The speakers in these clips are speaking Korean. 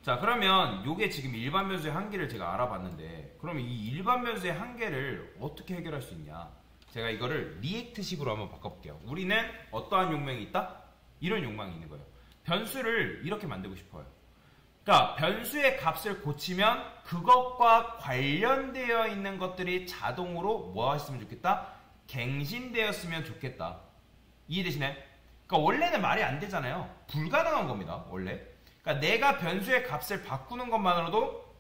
자, 그러면 요게 지금 일반 변수의 한계를 제가 알아봤는데, 그러면 이 일반 변수의 한계를 어떻게 해결할 수 있냐? 제가 이거를 리액트식으로 한번 바꿔볼게요. 우리는 어떠한 욕망이 있다? 이런 욕망이 있는 거예요. 변수를 이렇게 만들고 싶어요. 그러니까 변수의 값을 고치면 그것과 관련되어 있는 것들이 자동으로 뭐 했으면 좋겠다? 갱신되었으면 좋겠다. 이해되시나요? 그러니까 원래는 말이 안 되잖아요. 불가능한 겁니다. 원래. 그러니까 내가 변수의 값을 바꾸는 것만으로도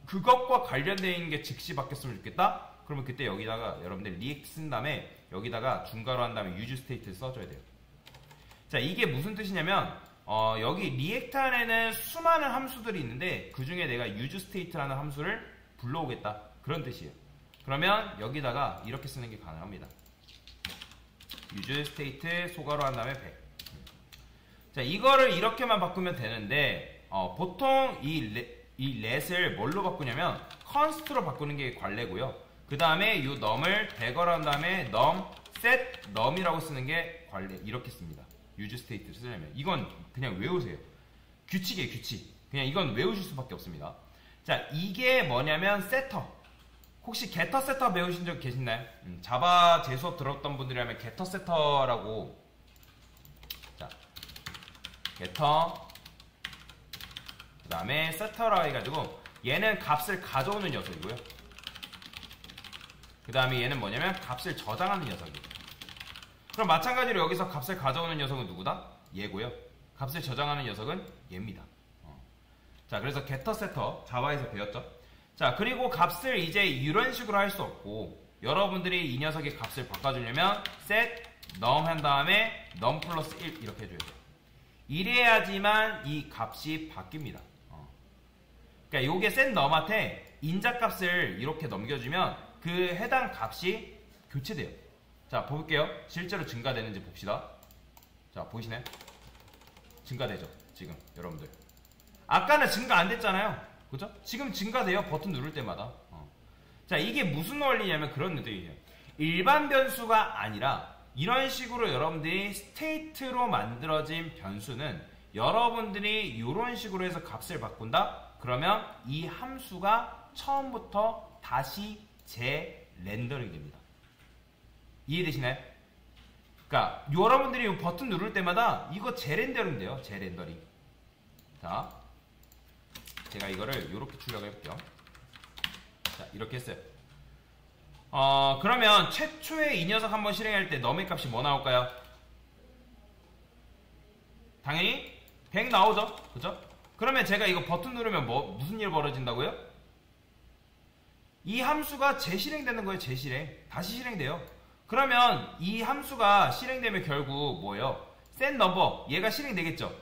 그것과 관련되어 있는 게 즉시 바뀌었으면 좋겠다. 그러면 그때 여기다가 여러분들 리액트 쓴 다음에 여기다가 중괄호 한 다음에 use state를 써줘야 돼요. 자, 이게 무슨 뜻이냐면 여기 리액트 안에는 수많은 함수들이 있는데 그 중에 내가 use state라는 함수를 불러오겠다. 그런 뜻이에요. 그러면 여기다가 이렇게 쓰는 게 가능합니다. use state 소괄호 한 다음에 100. 자, 이거를 이렇게만 바꾸면 되는데 보통 이 let을 뭘로 바꾸냐면 const로 바꾸는 게 관례고요. 그 다음에 이 num을 100을 한 다음에 num set num이라고 쓰는 게 관례. 이렇게 씁니다. use state를 쓰려면 이건 그냥 외우세요. 규칙이에요, 규칙. 그냥 이건 외우실 수밖에 없습니다. 자, 이게 뭐냐면 setter. 혹시 getter setter 배우신 적 계시나요? 자바 제 수업 들었던 분들이라면 getter setter라고. 자, getter 그 다음에 setter라고 해가지고 얘는 값을 가져오는 녀석이고요. 그 다음에 얘는 뭐냐면 값을 저장하는 녀석이에요. 그럼 마찬가지로 여기서 값을 가져오는 녀석은 누구다? 얘고요. 값을 저장하는 녀석은 얘입니다. 자, 그래서 getter setter 자바에서 배웠죠. 자, 그리고 값을 이제 이런 식으로 할 수 없고 여러분들이 이 녀석의 값을 바꿔주려면 set num 한 다음에 num 플러스 1 이렇게 해줘야 돼요. 이래야지만 이 값이 바뀝니다. 그러니까 요게 set num한테 인자값을 이렇게 넘겨주면 그 해당 값이 교체돼요. 자, 볼게요. 실제로 증가되는지 봅시다. 자, 보이시나요? 증가되죠, 지금 여러분들. 아까는 증가 안 됐잖아요. 그죠? 지금 증가돼요, 버튼 누를 때마다. 자, 이게 무슨 원리냐면 그런 느낌이에요. 일반 변수가 아니라 이런 식으로 여러분들이 스테이트로 만들어진 변수는 여러분들이 이런 식으로 해서 값을 바꾼다? 그러면 이 함수가 처음부터 다시 재렌더링 됩니다. 이해되시나요? 그러니까 여러분들이 이 버튼 누를 때마다 이거 재렌더링 돼요. 재렌더링. 자, 제가 이거를 이렇게 출력을 해볼게요. 자, 이렇게 했어요. 그러면 최초에 이 녀석 한번 실행할 때 num의 값이 뭐 나올까요? 당연히 100 나오죠? 그죠? 그러면 제가 이거 버튼 누르면 무슨 일 벌어진다고요? 이 함수가 재실행되는 거예요. 재실행. 다시 실행돼요. 그러면 이 함수가 실행되면 결국 뭐예요? set number. 얘가 실행되겠죠?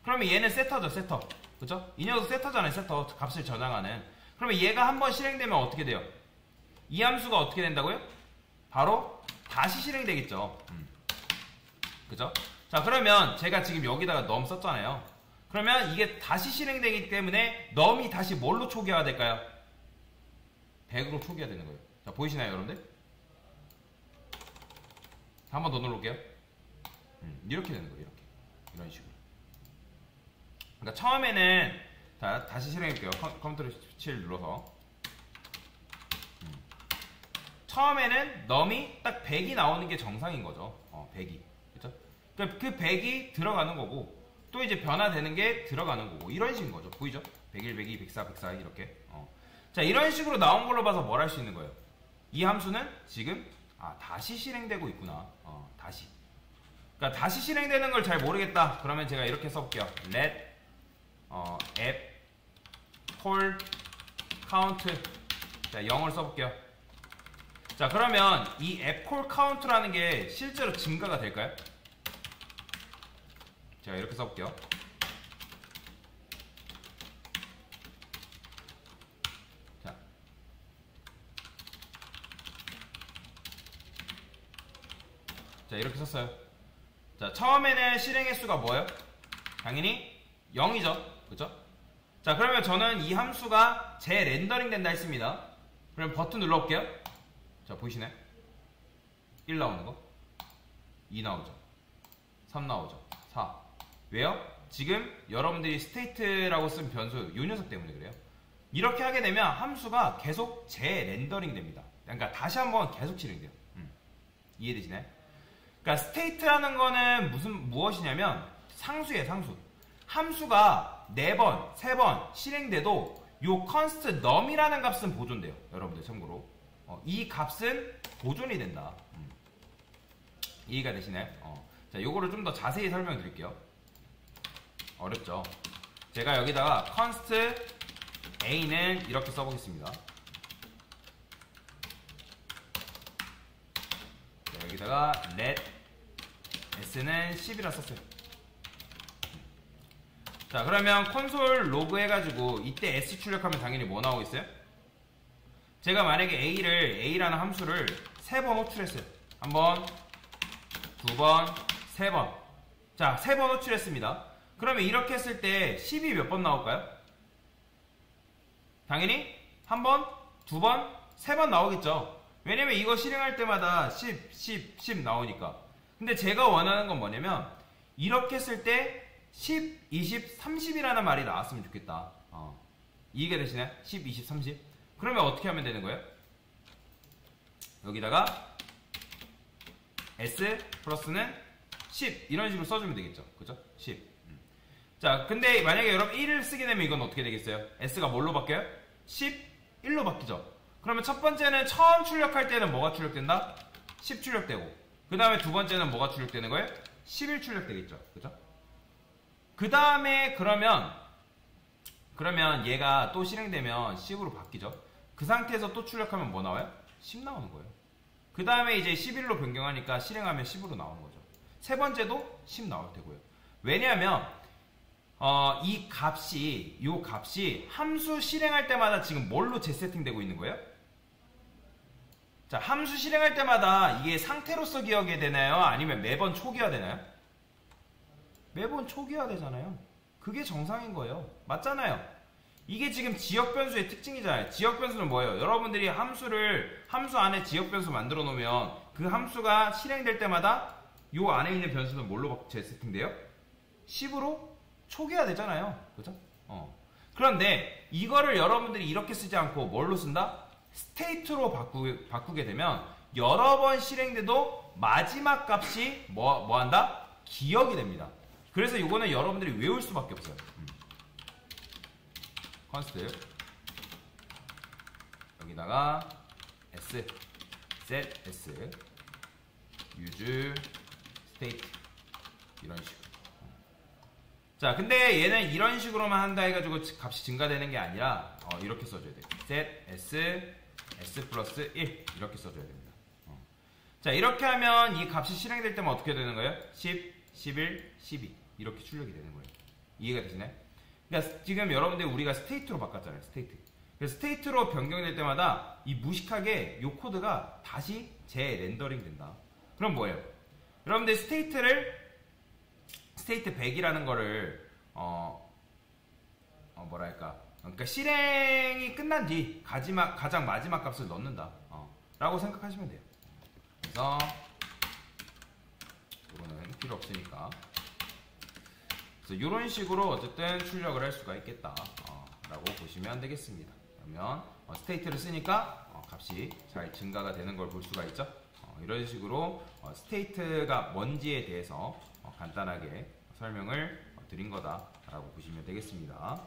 그러면 얘는 setter죠, setter. 그죠? 이 녀석 setter잖아요, setter. 값을 저장하는. 그러면 얘가 한번 실행되면 어떻게 돼요? 이 함수가 어떻게 된다고요? 바로 다시 실행되겠죠. 그죠? 자, 그러면 제가 지금 여기다가 num 썼잖아요. 그러면 이게 다시 실행되기 때문에 num이 다시 뭘로 초기화가 될까요? 100으로 초기화 되는 거예요. 자, 보이시나요, 여러분들? 한 번 더 눌러볼게요. 이렇게 되는 거예요, 이렇게. 이런 식으로. 그러니까 처음에는, 자, 다시 실행해볼게요. 컨트롤 17 눌러서. 처음에는 num이 딱 100이 나오는 게 정상인 거죠. 100이. 그쵸? 그러니까 그 100이 들어가는 거고, 또 이제 변화되는 게 들어가는 거고, 이런 식인 거죠. 보이죠? 101, 102, 104, 104, 이렇게. 자, 이런 식으로 나온 걸로 봐서 뭘 할 수 있는 거예요? 이 함수는 지금, 다시 실행되고 있구나. 다시. 그러니까 다시 실행되는 걸 잘 모르겠다. 그러면 제가 이렇게 써볼게요. let, app, call, count. 자, 0을 써볼게요. 자, 그러면 이 app, call, count라는 게 실제로 증가가 될까요? 제가 이렇게 써볼게요. 자, 이렇게 썼어요. 자, 처음에는 실행 횟수가 뭐예요? 당연히 0이죠. 그죠? 자, 그러면 저는 이 함수가 재렌더링 된다 했습니다. 그럼 버튼 눌러볼게요. 자, 보이시나요? 1 나오는 거, 2 나오죠, 3 나오죠, 4. 왜요? 지금 여러분들이 스테이트라고 쓴 변수 요 녀석 때문에 그래요. 이렇게 하게 되면 함수가 계속 재렌더링 됩니다. 그러니까 다시 한번 계속 실행돼요. 이해되시나요? 그러니까 스테이트라는 거는 무엇이냐면 상수예요, 상수. 함수가 4번, 3번 실행돼도 요 const num이라는 값은 보존돼요. 여러분들 참고로. 이 값은 보존이 된다. 이해가 되시나요? 자, 요거를 좀 더 자세히 설명드릴게요. 어렵죠? 제가 여기다가 const a는 이렇게 써보겠습니다. 자, 여기다가 let s는 10이라 썼어요. 자, 그러면 콘솔 로그 해가지고 이때 s 출력하면 당연히 뭐 나오겠어요? 제가 만약에 a라는 함수를 3번 호출했어요. 1번, 2번, 3번. 자, 3번 호출했습니다. 그러면 이렇게 했을 때 10이 몇 번 나올까요? 당연히 1번, 2번, 3번 나오겠죠. 왜냐면 이거 실행할 때마다 10 나오니까. 근데 제가 원하는 건 뭐냐면 이렇게 했을 때 10, 20, 30이라는 말이 나왔으면 좋겠다. 이해가 되시나요? 10, 20, 30. 그러면 어떻게 하면 되는 거예요? 여기다가 s 플러스는 10 이런 식으로 써주면 되겠죠. 그죠? 10. 자, 근데 만약에 여러분 1을 쓰게 되면 이건 어떻게 되겠어요? s가 뭘로 바뀌어요? 11로 바뀌죠. 그러면 첫 번째는 처음 출력할 때는 뭐가 출력된다? 10 출력되고, 그 다음에 두 번째는 뭐가 출력되는 거예요? 11 출력되겠죠. 그죠? 그 다음에 그러면 얘가 또 실행되면 10으로 바뀌죠. 그 상태에서 또 출력하면 뭐 나와요? 10 나오는 거예요. 그 다음에 이제 11로 변경하니까 실행하면 10으로 나오는 거죠. 세 번째도 10 나올 테고요. 왜냐하면 이 값이 함수 실행할 때마다 지금 뭘로 재세팅되고 있는 거예요? 자, 함수 실행할 때마다 이게 상태로서 기억이 되나요? 아니면 매번 초기화 되나요? 매번 초기화 되잖아요. 그게 정상인 거예요. 맞잖아요. 이게 지금 지역 변수의 특징이잖아요. 지역 변수는 뭐예요? 여러분들이 함수 안에 지역 변수 만들어 놓으면 그 함수가 실행될 때마다 요 안에 있는 변수는 뭘로 재세팅돼요? 10으로 초기화 되잖아요. 그죠? 그런데 이거를 여러분들이 이렇게 쓰지 않고 뭘로 쓴다? 스테이트로 바꾸게 되면 여러 번 실행돼도 마지막 값이 뭐 한다? 기억이 됩니다. 그래서 이거는 여러분들이 외울 수밖에 없어요. const 여기다가 s set s use state 이런 식으로. 자, 근데 얘는 이런 식으로만 한다 해가지고 값이 증가되는 게 아니라 이렇게 써줘야 돼요. set s 플러스 1 이렇게 써줘야 됩니다. 자, 이렇게 하면 이 값이 실행될 때면 어떻게 되는 거예요? 10, 11, 12 이렇게 출력이 되는 거예요. 이해가 되시나요? 그러니까 지금 여러분들 우리가 스테이트로 바꿨잖아요. 스테이트. 그래서 스테이트로 변경될 때마다 이 무식하게 이 코드가 다시 재렌더링 된다. 그럼 뭐예요? 여러분들 스테이트 100이라는 거를 그러니까 실행이 끝난 뒤 가장 마지막 값을 넣는다 라고 생각하시면 돼요. 그래서 이거는 필요 없으니까, 그래서 이런 식으로 어쨌든 출력을 할 수가 있겠다 라고 보시면 되겠습니다. 그러면 스테이트를 쓰니까 값이 잘 증가가 되는 걸 볼 수가 있죠. 이런 식으로 스테이트가 뭔지에 대해서 간단하게 설명을 드린 거다라고 보시면 되겠습니다.